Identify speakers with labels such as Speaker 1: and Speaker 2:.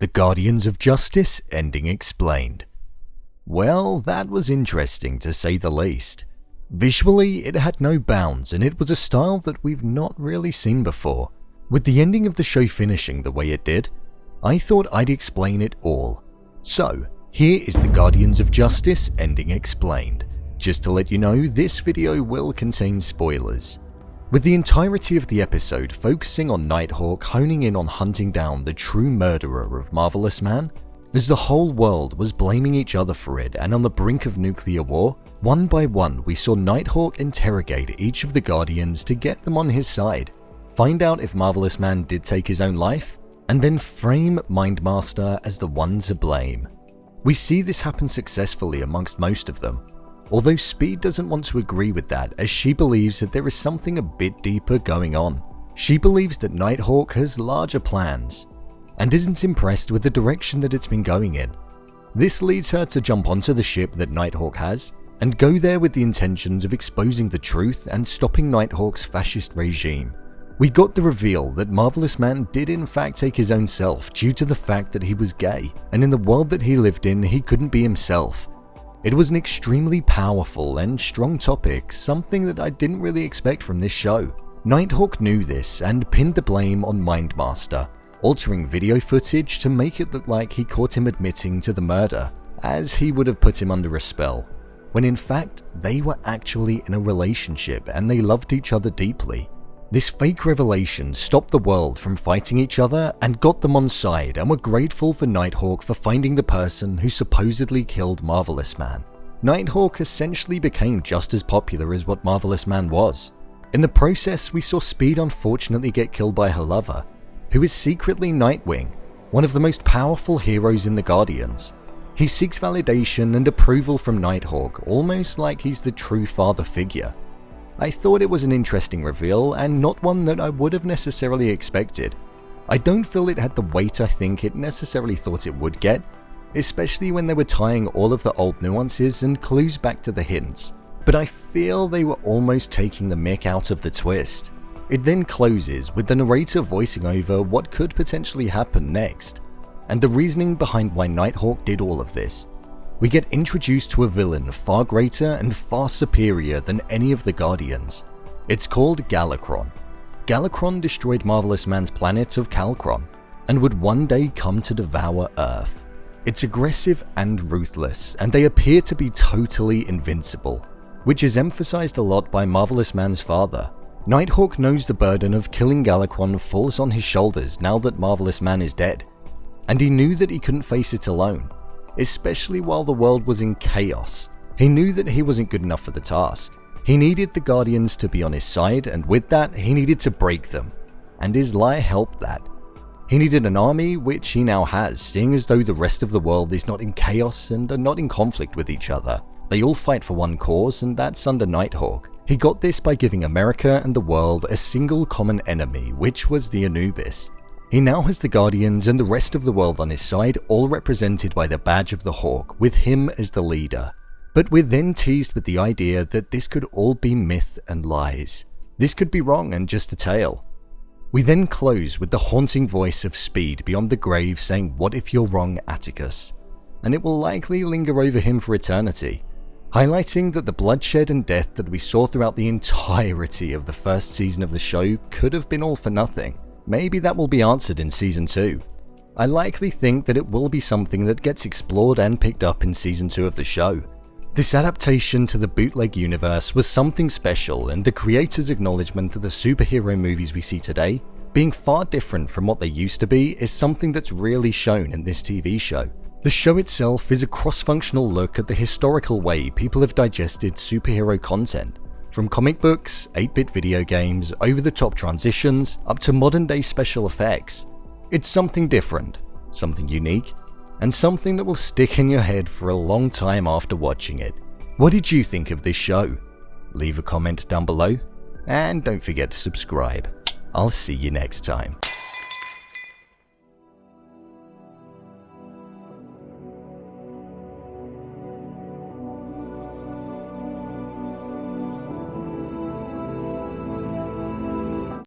Speaker 1: The Guardians of Justice Ending Explained. Well, that was interesting to say the least. Visually, it had no bounds and it was a style that we've not really seen before. With the ending of the show finishing the way it did, I thought I'd explain it all. So, here is The Guardians of Justice Ending Explained. Just to let you know, this video will contain spoilers. With the entirety of the episode focusing on Nighthawk honing in on hunting down the true murderer of Marvelous Man, as the whole world was blaming each other for it and on the brink of nuclear war, one by one we saw Nighthawk interrogate each of the Guardians to get them on his side, find out if Marvelous Man did take his own life, and then frame Mindmaster as the one to blame. We see this happen successfully amongst most of them, although Speed doesn't want to agree with that as she believes that there is something a bit deeper going on. She believes that Nighthawk has larger plans, and isn't impressed with the direction that it's been going in. This leads her to jump onto the ship that Nighthawk has, and go there with the intentions of exposing the truth and stopping Nighthawk's fascist regime. We got the reveal that Marvelous Man did in fact take his own self due to the fact that he was gay, and in the world that he lived in he couldn't be himself. It was an extremely powerful and strong topic, something that I didn't really expect from this show. Nighthawk knew this and pinned the blame on Mindmaster, altering video footage to make it look like he caught him admitting to the murder, as he would have put him under a spell, when in fact they were actually in a relationship and they loved each other deeply. This fake revelation stopped the world from fighting each other and got them on side, and were grateful for Nighthawk for finding the person who supposedly killed Marvelous Man. Nighthawk essentially became just as popular as what Marvelous Man was. In the process, we saw Speed unfortunately get killed by her lover, who is secretly Nightwing, one of the most powerful heroes in the Guardians. He seeks validation and approval from Nighthawk, almost like he's the true father figure. I thought it was an interesting reveal, and not one that I would have necessarily expected. I don't feel it had the weight I think it necessarily thought it would get, especially when they were tying all of the old nuances and clues back to the hints, but I feel they were almost taking the mick out of the twist. It then closes with the narrator voicing over what could potentially happen next, and the reasoning behind why Nighthawk did all of this. We get introduced to a villain far greater and far superior than any of the Guardians. It's called Galakrond. Galakrond destroyed Marvelous Man's planet of Kalkron, and would one day come to devour Earth. It's aggressive and ruthless, and they appear to be totally invincible, which is emphasized a lot by Marvelous Man's father. Nighthawk knows the burden of killing Galakrond falls on his shoulders now that Marvelous Man is dead, and he knew that he couldn't face it alone. Especially while the world was in chaos. He knew that he wasn't good enough for the task. He needed the Guardians to be on his side, and with that, he needed to break them. And his lie helped that. He needed an army, which he now has, seeing as though the rest of the world is not in chaos and are not in conflict with each other. They all fight for one cause, and that's under Nighthawk. He got this by giving America and the world a single common enemy, which was the Anubis. He now has the Guardians and the rest of the world on his side, all represented by the badge of the Hawk, with him as the leader. But we're then teased with the idea that this could all be myth and lies. This could be wrong and just a tale. We then close with the haunting voice of Speed beyond the grave saying, "What if you're wrong, Atticus?" And it will likely linger over him for eternity, highlighting that the bloodshed and death that we saw throughout the entirety of the first season of the show could have been all for nothing. Maybe that will be answered in Season 2. I likely think that it will be something that gets explored and picked up in Season 2 of the show. This adaptation to the bootleg universe was something special, and the creators' acknowledgement of the superhero movies we see today being far different from what they used to be is something that's really shown in this TV show. The show itself is a cross-functional look at the historical way people have digested superhero content. From comic books, 8-bit video games, over-the-top transitions, up to modern-day special effects. It's something different, something unique, and something that will stick in your head for a long time after watching it. What did you think of this show? Leave a comment down below, and don't forget to subscribe. I'll see you next time.